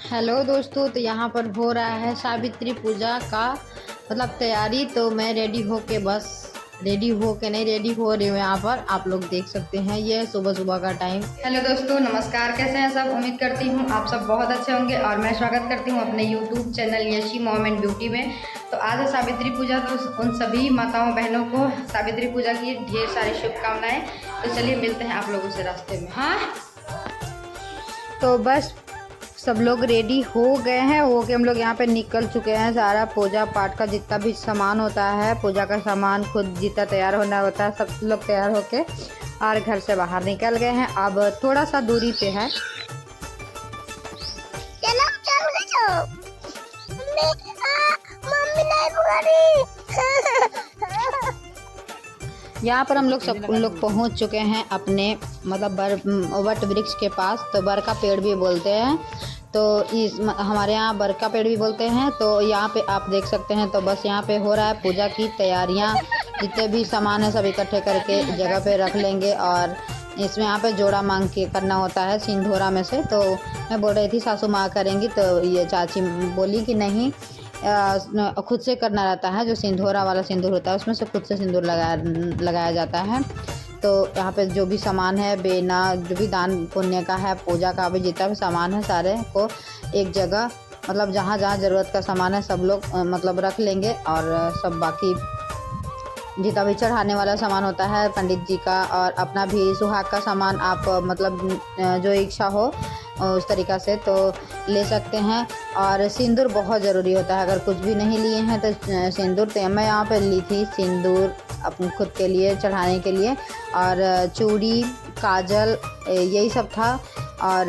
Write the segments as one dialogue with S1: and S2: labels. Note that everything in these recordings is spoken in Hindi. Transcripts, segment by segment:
S1: हेलो दोस्तों, तो यहाँ पर हो रहा है सावित्री पूजा का तैयारी। तो मैं रेडी हो के नहीं रेडी हो रही हूँ। यहाँ पर आप लोग देख सकते हैं, ये सुबह सुबह का टाइम।
S2: हेलो दोस्तों, नमस्कार। कैसे हैं सब? उम्मीद करती हूँ आप सब बहुत अच्छे होंगे और मैं स्वागत करती हूँ अपने YouTube channel Yeshi mom and beauty में। तो आज है सावित्री पूजा, तो उन सभी माताओं बहनों को सावित्री पूजा की ढेर सारी शुभकामनाएं। तो चलिए मिलते हैं आप लोगों से रास्ते में। हाँ,
S1: तो बस सब लोग रेडी हो गए हैं, हो के हम लोग यहाँ पे निकल चुके हैं। सारा पूजा पाठ का जितना भी सामान होता है, पूजा का सामान खुद जितना तैयार होना होता है, सब लोग तैयार होके और घर से बाहर निकल गए हैं। अब थोड़ा सा दूरी पे है। यहाँ पर हम लोग सब लोग पहुँच चुके हैं अपने वट वृक्ष के पास। तो बर का पेड़ भी बोलते हैं, तो हमारे यहाँ बर का पेड़ भी बोलते हैं। तो यहाँ पे आप देख सकते हैं। तो बस यहाँ पे हो रहा है पूजा की तैयारियाँ। जितने भी सामान है सब इकट्ठे करके जगह पे रख लेंगे। और इसमें यहाँ पे जोड़ा मांग के करना होता है सिंधोरा में से। तो मैं बोल रही थी सासू माँ करेंगी, तो ये चाची बोली कि नहीं, खुद से करना रहता है। जो सिंधोरा वाला सिंदूर होता है उसमें से खुद से सिंदूर लगाया जाता है। तो यहाँ पे जो भी सामान है, बेना, जो भी दान पुण्य का है, पूजा का भी जितना भी सामान है, सारे को एक जगह जहाँ जहाँ ज़रूरत का सामान है सब लोग रख लेंगे। और सब बाकी जितना भी चढ़ाने वाला सामान होता है पंडित जी का, और अपना भी सुहाग का सामान आप जो इच्छा हो उस तरीक़ा से तो ले सकते हैं। और सिंदूर बहुत ज़रूरी होता है। अगर कुछ भी नहीं लिए हैं तो सिंदूर, तो मैं यहाँ पे ली थी सिंदूर अपने खुद के लिए चढ़ाने के लिए। और चूड़ी, काजल, यही सब था, और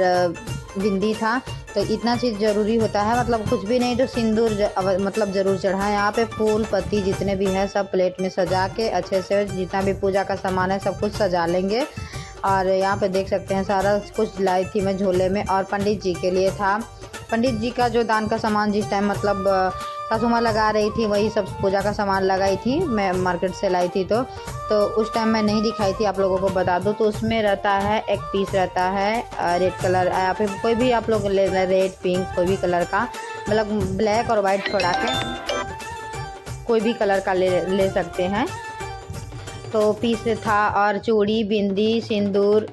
S1: बिंदी था। तो इतना चीज़ ज़रूरी होता है। कुछ भी नहीं तो सिंदूर ज़रूर चढ़ाएं। यहाँ पे फूल पत्ती जितने भी हैं सब प्लेट में सजा के अच्छे से, जितना भी पूजा का सामान है सब कुछ सजा लेंगे। और यहाँ पे देख सकते हैं सारा कुछ लाई थी मैं झोले में। और पंडित जी के लिए था, पंडित जी का जो दान का सामान जिस टाइम सासू माँ लगा रही थी, वही सब पूजा का सामान लगाई थी। मैं मार्केट से लाई थी, तो उस टाइम मैं नहीं दिखाई थी, आप लोगों को बता दूं। तो उसमें रहता है एक पीस रहता है रेड कलर, या फिर कोई भी आप लोग ले, रेड पिंक कोई भी कलर का, ब्लैक और वाइट छोड़ा के कोई भी कलर का ले सकते हैं। तो पीस था, और चूड़ी, बिंदी, सिंदूर,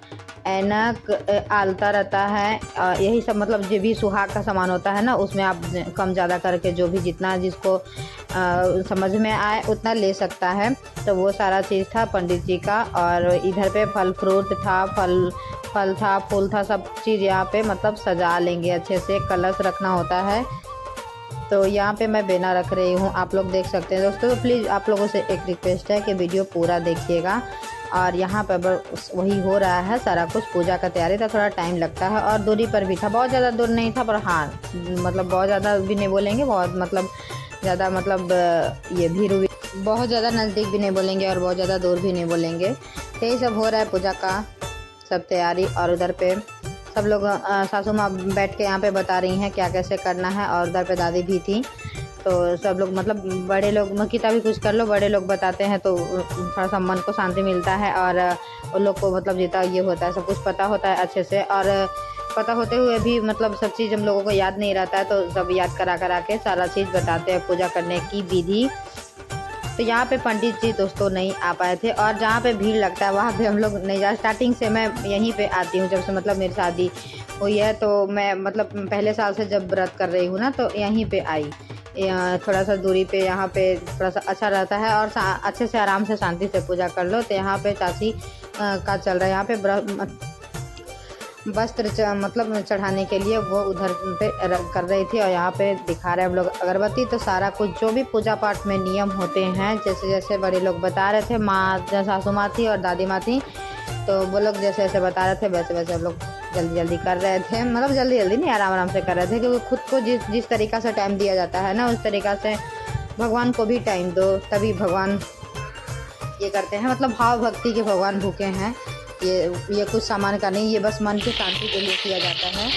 S1: ऐनक, आलता रहता है। यही सब जो भी सुहाग का सामान होता है ना, उसमें आप कम ज़्यादा करके जो भी जितना जिसको समझ में आए उतना ले सकता है। तो वो सारा चीज़ था पंडित जी का। और इधर पे फल फ्रूट था, फल था, फूल था, सब चीज़ यहाँ पे सजा लेंगे अच्छे से। कलश रखना होता है। तो यहाँ पे मैं बेना रख रही हूँ, आप लोग देख सकते हैं दोस्तों। तो प्लीज़ आप लोगों से एक रिक्वेस्ट है कि वीडियो पूरा देखिएगा। और यहाँ पर वही हो रहा है सारा कुछ, पूजा का तैयारी था। थोड़ा टाइम लगता है और दूरी पर भी था, बहुत ज़्यादा दूर नहीं था, पर हाँ बहुत ज़्यादा भी नहीं बोलेंगे, बहुत ज़्यादा ये भीड़ बहुत ज़्यादा नज़दीक भी नहीं बोलेंगे और बहुत ज़्यादा दूर भी नहीं बोलेंगे। तो यही सब हो रहा है पूजा का सब तैयारी। और उधर पे सब लोग सासू माँ बैठ के यहाँ पे बता रही हैं क्या कैसे करना है। और उधर पे दादी भी थी। तो सब लोग बड़े लोग कितना भी कुछ कर लो, बड़े लोग बताते हैं तो थोड़ा सा मन को शांति मिलता है। और उन लोग को जितना ये होता है सब कुछ पता होता है अच्छे से। और पता होते हुए भी सब चीज़ हम लोगों को याद नहीं रहता है, तो सब याद करा के सारा चीज़ बताते हैं पूजा करने की विधि। तो यहाँ पे पंडित जी दोस्तों नहीं आ पाए थे, और जहाँ पे भीड़ लगता है वहाँ पे हम लोग नहीं जा। स्टार्टिंग से मैं यहीं पे आती हूँ, जब से मेरी शादी हुई है। तो मैं पहले साल से जब व्रत कर रही हूँ ना, तो यहीं पे आई। थोड़ा सा दूरी पे यहाँ पे थोड़ा सा अच्छा रहता है, और अच्छे से आराम से शांति से पूजा कर लो। तो यहाँ पे चाची का चल रहा है, यहाँ पे वस्त्र चढ़ाने के लिए वो उधर पे कर रही थी। और यहाँ पे दिखा रहे हैं हम लोग अगरबत्ती। तो सारा कुछ जो भी पूजा पाठ में नियम होते हैं, जैसे जैसे बड़े लोग बता रहे थे, माँ सासू माँ थी और दादी माँ थी, तो वो लोग जैसे जैसे बता रहे थे वैसे वैसे हम लोग जल्दी जल्दी कर रहे थे। जल्दी जल्दी नहीं, आराम आराम से कर रहे थे, क्योंकि खुद को जिस तरीक़ा से टाइम दिया जाता है ना, उस तरीक़ा से भगवान को भी टाइम दो, तभी भगवान ये करते हैं। भाव भक्ति के भगवान भूखे हैं। ये कुछ सामान का नहीं, ये बस मन की शांति के लिए किया जाता है।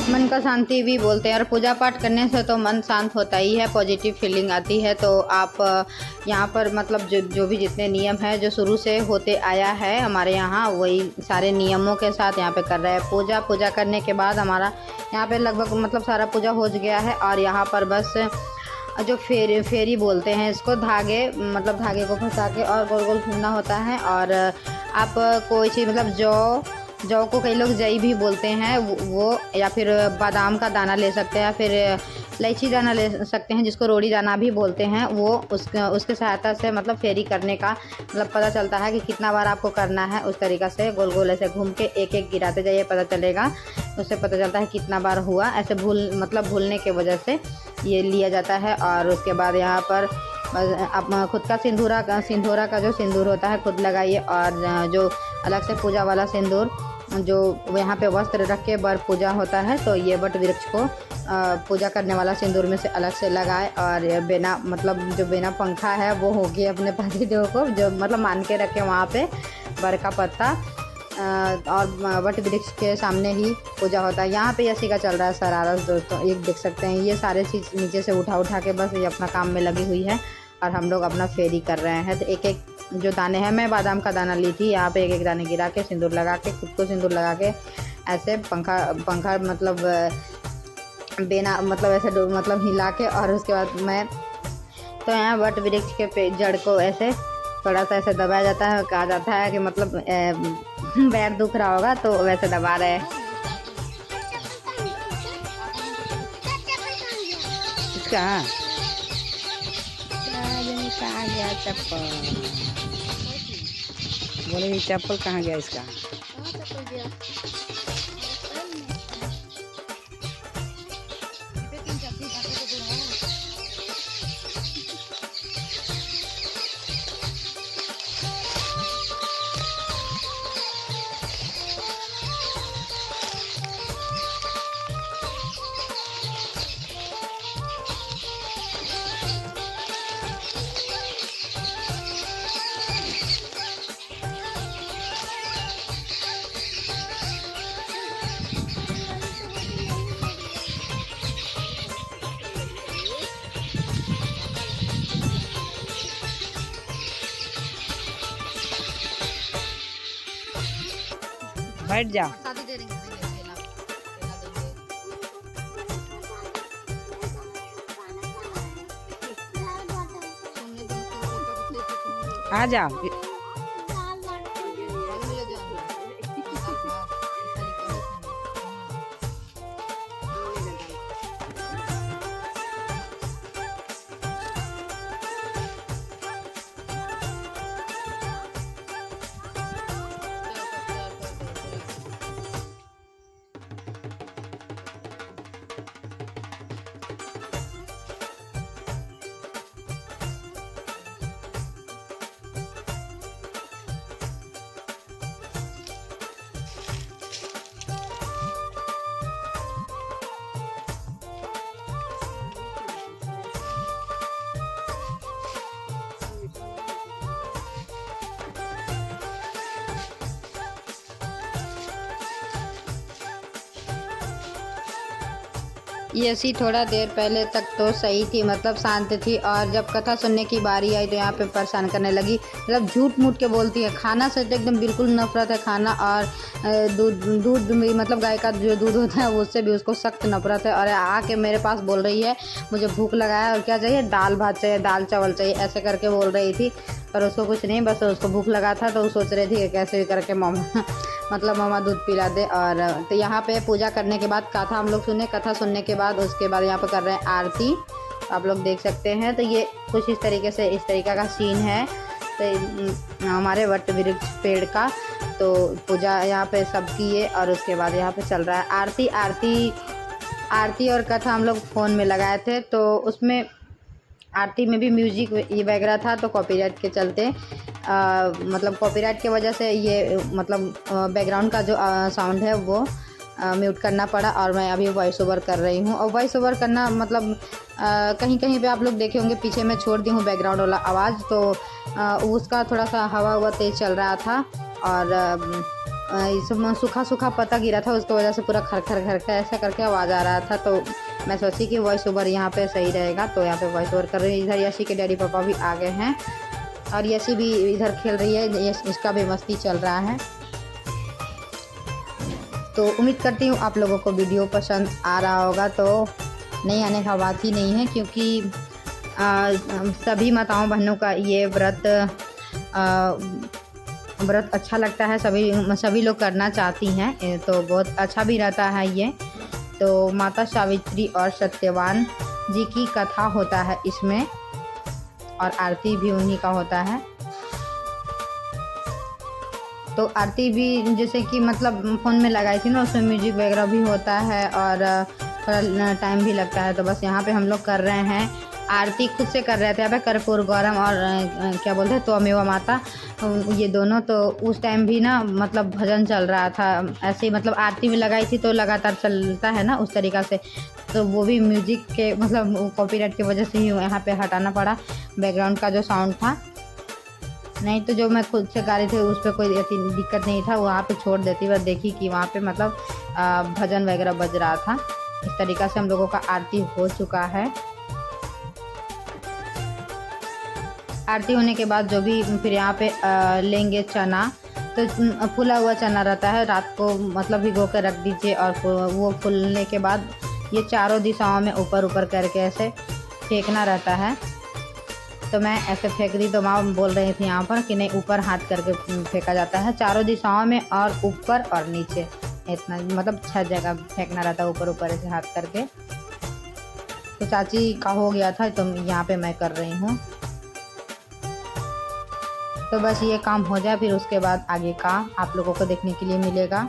S1: मन का शांति भी बोलते हैं। और पूजा पाठ करने से तो मन शांत होता ही है, पॉजिटिव फीलिंग आती है। तो आप यहाँ पर मतलब जो भी जितने नियम हैं जो शुरू से होते आया है हमारे यहाँ, वही सारे नियमों के साथ यहाँ पे कर रहे हैं पूजा करने के बाद हमारा यहाँ पे लगभग मतलब सारा पूजा हो गया है। और यहाँ पर बस जो फेरी बोलते हैं इसको, धागे को फंसा के और गोल गोल घूमना होता है। और आप कोई चीज़ मतलब जौ को कई लोग जई भी बोलते हैं वो, या फिर बादाम का दाना ले सकते हैं, या फिर इलायची दाना ले सकते हैं जिसको रोड़ी दाना भी बोलते हैं। वो उसके सहायता से मतलब फेरी करने का मतलब पता चलता है कि कितना बार आपको करना है। उस तरीक़ा से गोल गोल ऐसे घूम के एक एक गिराते जाइए, पता चलेगा, उससे पता चलता है कितना बार हुआ। ऐसे भूलने की वजह से ये लिया जाता है। और उसके बाद यहाँ पर आप खुद का सिंदूरा का जो सिंदूर होता है खुद लगाइए। और जो अलग से पूजा वाला सिंदूर जो यहाँ पे वस्त्र रख के बर पूजा होता है, तो ये वट वृक्ष को पूजा करने वाला सिंदूर में से अलग से लगाए। और जो बिना पंखा है वो होगी अपने पतिदेव को जो मतलब मान के रखे वहाँ पे बर का पत्ता, और वट वृक्ष के सामने ही पूजा होता है। यहाँ पे इसी का चल रहा है शरारत दोस्तों, एक देख सकते हैं ये सारे चीज़ नीचे से उठा के बस ये अपना काम में लगी हुई है और हम लोग अपना फेरी कर रहे हैं। तो एक एक जो दाने हैं, मैं बादाम का दाना ली थी, यहाँ पे एक एक दाने गिरा के सिंदूर लगा के खुद को सिंदूर लगा के ऐसे पंखा मतलब बेना मतलब ऐसे मतलब हिला के, और उसके बाद मैं तो यहाँ वट वृक्ष के जड़ को ऐसे थोड़ा सा ऐसे दबाया जाता है। कहा जाता है कि मतलब पैर दुख रहा होगा तो वैसे दबा रहे हैं। कहाँ गया चप्पल? बोले ये चप्पल कहाँ गया इसका? बैठ जाओ। आ जाओ। ये सी थोड़ा देर पहले तक तो सही थी, मतलब शांत थी, और जब कथा सुनने की बारी आई तो यहाँ पे परेशान करने लगी। मतलब झूठ मूठ के बोलती है, खाना से तो एकदम बिल्कुल नफरत है, खाना और दूध भी मतलब गाय का जो दूध होता है उससे भी उसको सख्त नफरत है। और आके मेरे पास बोल रही है मुझे भूख लगा है और क्या चाहिए, दाल भात चाहिए, दाल चावल चाहिए, ऐसे करके बोल रही थी। पर उसको कुछ नहीं, बस उसको भूख लगा था तो वो सोच रही थी कि कैसे भी करके मामा दूध पिला दे। और तो यहाँ पे पूजा करने के बाद कथा हम लोग सुने, कथा सुनने के बाद उसके बाद यहाँ पे कर रहे हैं आरती, आप लोग देख सकते हैं। तो ये कुछ इस तरीके से इस तरीका का सीन है तो हमारे वट वृक्ष पेड़ का। तो पूजा यहाँ पे सब किए और उसके बाद यहाँ पे चल रहा है आरती और कथा हम लोग फ़ोन में लगाए थे, तो उसमें आरती में भी म्यूजिक वगैरह था, तो कॉपीराइट के चलते मतलब कॉपीराइट की वजह से ये मतलब बैकग्राउंड का जो साउंड है वो म्यूट करना पड़ा। और मैं अभी वॉइस ओवर कर रही हूँ, और वॉइस ओवर करना मतलब कहीं कहीं पे आप लोग देखे होंगे पीछे मैं छोड़ दी हूँ बैकग्राउंड वाला आवाज़, तो उसका थोड़ा सा हवा तेज़ चल रहा था। और इसमें सूखा सूखा पत्ता गिरा था, उसकी वजह से पूरा खर खर खर खर ऐसा करके आवाज़ आ रहा था। तो मैं सोची कि वॉइस ओवर यहाँ पे सही रहेगा, तो यहाँ पे वॉइस ओवर कर रही हूँ। इधर यशी के डैडी पापा भी आ गए हैं और यशी भी इधर खेल रही है, इसका भी मस्ती चल रहा है। तो उम्मीद करती हूँ आप लोगों को वीडियो पसंद आ रहा होगा। तो नहीं आने का बात ही नहीं है, क्योंकि सभी माताओं बहनों का ये व्रत अच्छा लगता है, सभी लोग करना चाहती हैं, तो बहुत अच्छा भी रहता है ये। तो माता सावित्री और सत्यवान जी की कथा होता है इसमें, और आरती भी उन्हीं का होता है। तो आरती भी जैसे कि मतलब फ़ोन में लगाई थी ना, उसमें म्यूजिक वगैरह भी होता है और थोड़ा टाइम भी लगता है। तो बस यहाँ पे हम लोग कर रहे हैं, आरती खुद से कर रहे थे। यहाँ पे कर्पूर गौरम और क्या बोलते हैं त्वमेव माता, ये दोनों। तो उस टाइम भी ना मतलब भजन चल रहा था ऐसे ही, मतलब आरती में लगाई थी तो लगातार चलता है ना उस तरीक़ा से। तो वो भी म्यूजिक के मतलब कॉपीराइट की वजह से ही यहाँ पे हटाना पड़ा बैकग्राउंड का जो साउंड था, नहीं तो जो मैं खुद से गा रही थी उस पर कोई दिक्कत नहीं था, वहाँ पे छोड़ देती। बस देखी कि वहाँ पे मतलब भजन वगैरह बज रहा था। इस तरीक़ा से हम लोगों का आरती हो चुका है। आरती होने के बाद जो भी फिर यहाँ पे लेंगे चना, तो फूला हुआ चना रहता है, रात को मतलब भिगो के रख दीजिए और वो फूलने के बाद ये चारों दिशाओं में ऊपर ऊपर करके ऐसे फेंकना रहता है। तो मैं ऐसे फेंक दी, तो माँ बोल रही थी यहाँ पर कि नहीं ऊपर हाथ करके फेंका जाता है चारों दिशाओं में, और ऊपर और नीचे, इतना मतलब 6 जगह फेंकना रहता है ऊपर ऊपर ऐसे हाथ करके। तो चाची का हो गया था, तो यहाँ पे मैं कर रही हूँ। तो बस ये काम हो जाए, फिर उसके बाद आगे का आप लोगों को देखने के लिए मिलेगा।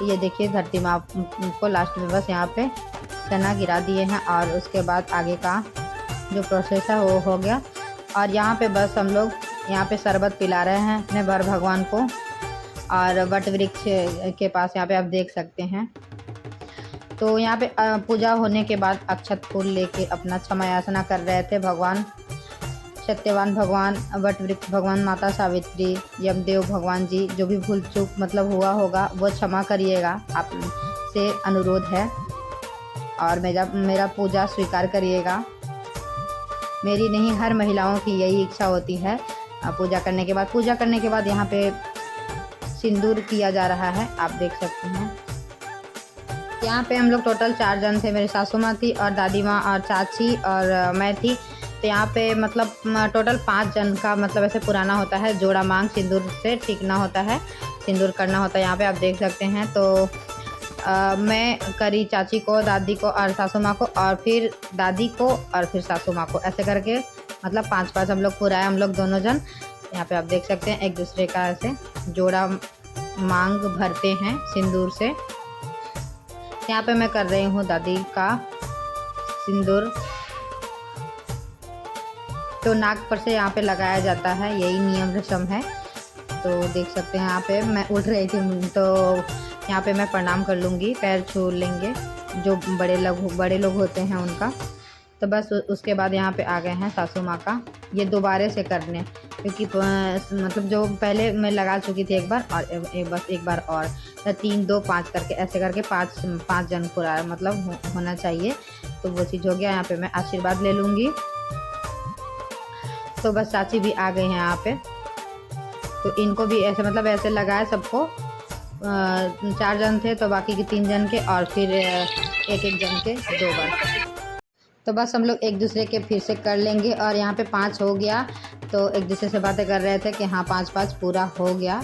S1: ये देखिए धरती माँ को लास्ट में बस यहाँ पे चना गिरा दिए हैं, और उसके बाद आगे का जो प्रोसेस है वो हो गया। और यहाँ पे बस हम लोग यहाँ पे शरबत पिला रहे हैं अपने वर भगवान को, और वट वृक्ष के पास यहाँ पे आप देख सकते हैं। तो यहाँ पे पूजा होने के बाद अक्षत फूल लेके अपना क्षमा याचना कर रहे थे भगवान सत्यवान भगवान, वट वृक्ष भगवान, माता सावित्री, यमदेव भगवान जी, जो भी भूल चूक मतलब हुआ होगा वो क्षमा करिएगा, आप से अनुरोध है, और मेरा पूजा स्वीकार करिएगा। मेरी नहीं, हर महिलाओं की यही इच्छा होती है पूजा करने के बाद। पूजा करने के बाद यहाँ पे सिंदूर किया जा रहा है, आप देख सकते हैं। यहाँ पे हम लोग टोटल 4 जन थे, मेरी सासू माँ थी और दादी माँ और चाची और मैं थी। तो यहाँ पे मतलब टोटल 5 जन का मतलब ऐसे पुराना होता है, जोड़ा मांग सिंदूर से टीकना होता है, सिंदूर करना होता है। यहाँ पे आप देख सकते हैं। तो मैं करी चाची को, दादी को और सासू माँ को, और फिर दादी को और फिर सासू माँ को, ऐसे करके मतलब 5-5 हम लोग पुराए, हम लोग दोनों जन। यहाँ पे आप देख सकते हैं एक दूसरे का ऐसे जोड़ा मांग भरते हैं सिंदूर से। यहाँ पे मैं कर रही हूँ दादी का सिंदूर। तो नाक पर से यहाँ पे लगाया जाता है, यही नियम रस्म है। तो देख सकते हैं यहाँ पे मैं उठ रही थी, तो यहाँ पे मैं प्रणाम कर लूँगी, पैर छू लेंगे जो बड़े लोग होते हैं उनका। तो बस उसके बाद यहाँ पे आ गए हैं सासू माँ का ये दोबारे से करने, क्योंकि मतलब जो पहले मैं लगा चुकी थी एक बार, और बस एक बार और, तो 3 2 5 करके ऐसे करके 5 जन पूरा मतलब होना चाहिए। तो वो चीज़ हो गया। यहाँ पे मैं आशीर्वाद ले लूँगी। तो बस चाची भी आ गए हैं यहाँ पे, तो इनको भी ऐसे मतलब ऐसे लगाए सबको। 4 जन थे तो बाकी के 3 जन के, और फिर एक जन के 2 बार। तो बस हम लोग एक दूसरे के फिर से कर लेंगे। और यहाँ पे 5 हो गया, तो एक दूसरे से बातें कर रहे थे कि हाँ 5-5 पूरा हो गया।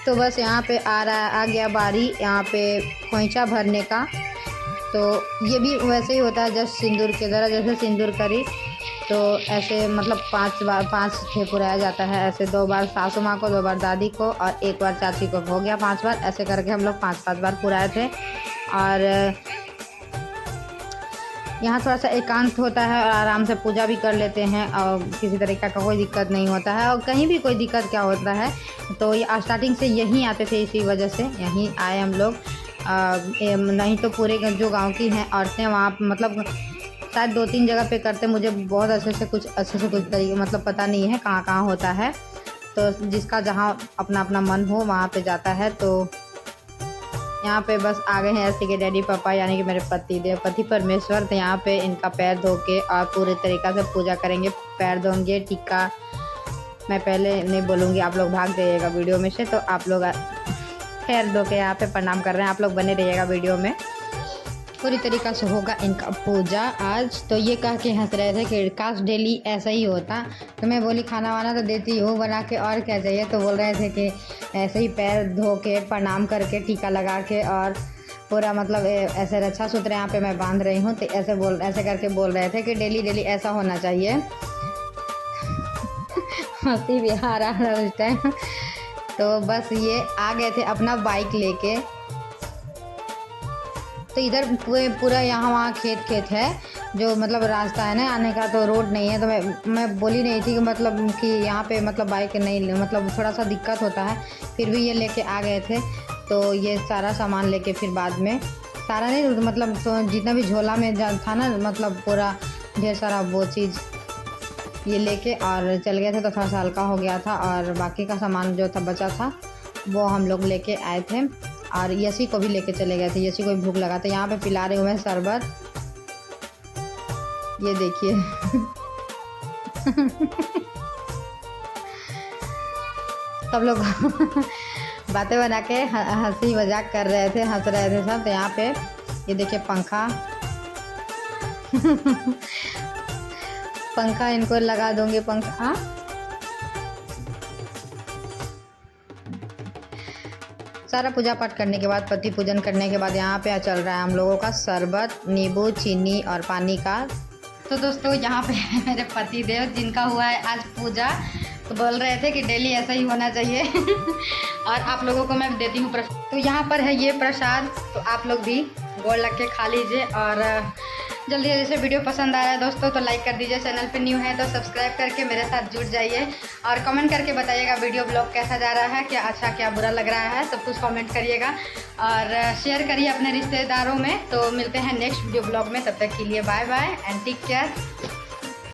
S1: तो बस यहाँ पे आ गया बारी यहाँ पे खोइंचा भरने का। तो ये भी वैसे ही होता है जैसे सिंदूर के तरह, जैसे सिंदूर करी तो ऐसे मतलब 5 ठे पुराया जाता है। ऐसे 2 बार सासू माँ को, 2 बार दादी को और 1 बार चाची को, हो गया 5 बार। ऐसे करके हम लोग 5-5 बार पुराए थे। और यहाँ थोड़ा सा एकांत होता है और आराम से पूजा भी कर लेते हैं, और किसी तरीक़े का कोई दिक्कत नहीं होता है। और कहीं भी कोई दिक्कत क्या होता है, तो ये स्टार्टिंग से यहीं आते थे, इसी वजह से यहीं आए हम लोग। नहीं तो पूरे जो गांव की हैं औरतें वहाँ मतलब शायद 2-3 जगह पे करते, मुझे बहुत अच्छे से कुछ तरीके मतलब पता नहीं है कहाँ कहाँ होता है। तो जिसका जहाँ अपना अपना मन हो वहाँ पे जाता है। तो यहाँ पे बस आ गए हैं ऐसे के डैडी पापा, यानी कि मेरे पति परमेश्वर। तो यहाँ पे इनका पैर धो के और पूरे तरीक़ा से पूजा करेंगे। पैर धोंगे, टीका मैं पहले नहीं बोलूँगी, आप लोग भाग जाइएगा वीडियो में से। तो आप लोग पैर धो के यहाँ पे प्रणाम कर रहे हैं, आप लोग बने रहिएगा वीडियो में। पूरी तरीक़ा से होगा इनका पूजा आज। तो ये कह के हंस रहे थे कि काश डेली ऐसा ही होता। तो मैं बोली खाना वाना तो देती हूँ बना के, और क्या चाहिए। तो बोल रहे थे कि ऐसे ही पैर धो के प्रणाम करके टीका लगा के और पूरा मतलब ऐसे रक्षा सूत्र यहाँ पे मैं बांध रही हूँ। तो ऐसे करके बोल रहे थे कि डेली ऐसा होना चाहिए। हंसी भी आ रहा है उस टाइम। तो बस ये आ गए थे अपना बाइक लेके। तो इधर पूरा यहाँ वहाँ खेत है, जो मतलब रास्ता है ना आने का, तो रोड नहीं है। तो मैं बोली नहीं थी कि मतलब कि यहाँ पे मतलब बाइक नहीं, मतलब थोड़ा सा दिक्कत होता है। फिर भी ये लेके आ गए थे। तो ये सारा सामान लेके फिर बाद में, सारा नहीं मतलब तो जितना भी झोला में था ना, मतलब पूरा ढेर सारा वो चीज़ ये लेके और चल गए थे। तो थोड़ा सा हल्का हो गया था और बाकी का सामान जो था बचा था वो हम लोग लेके आए थे। और यशी को भी लेके चले गए थे, यशी को भी भूख लगा था। यहाँ पे पिला रहे हुए हैं शरबत, ये देखिए। सब लोग बातें बना के हंसी मजाक कर रहे थे, हंस रहे थे सब। तो यहाँ पे ये देखिए पंखा पंखा इनको लगा दूंगी पंखा। सारा पूजा पाठ करने के बाद, पति पूजन करने के बाद यहाँ पे चल रहा है हम लोगों का शरबत, नींबू, चीनी और पानी का।
S2: तो दोस्तों यहाँ पे मेरे पति देव जिनका हुआ है आज पूजा, तो बोल रहे थे कि डेली ऐसा ही होना चाहिए। और आप लोगों को मैं देती हूँ प्रसाद। तो यहाँ पर है ये प्रसाद, तो आप लोग भी गोड़ लग के खा लीजिए। और जल्दी से वीडियो पसंद आ रहा है दोस्तों तो लाइक कर दीजिए, चैनल पे न्यू है तो सब्सक्राइब करके मेरे साथ जुड़ जाइए। और कमेंट करके बताइएगा वीडियो ब्लॉग कैसा जा रहा है, क्या अच्छा क्या बुरा लग रहा है, सब कुछ कमेंट करिएगा। और शेयर करिए अपने रिश्तेदारों में। तो मिलते हैं नेक्स्ट वीडियो ब्लॉग में, तब तक के लिए bye bye and take care.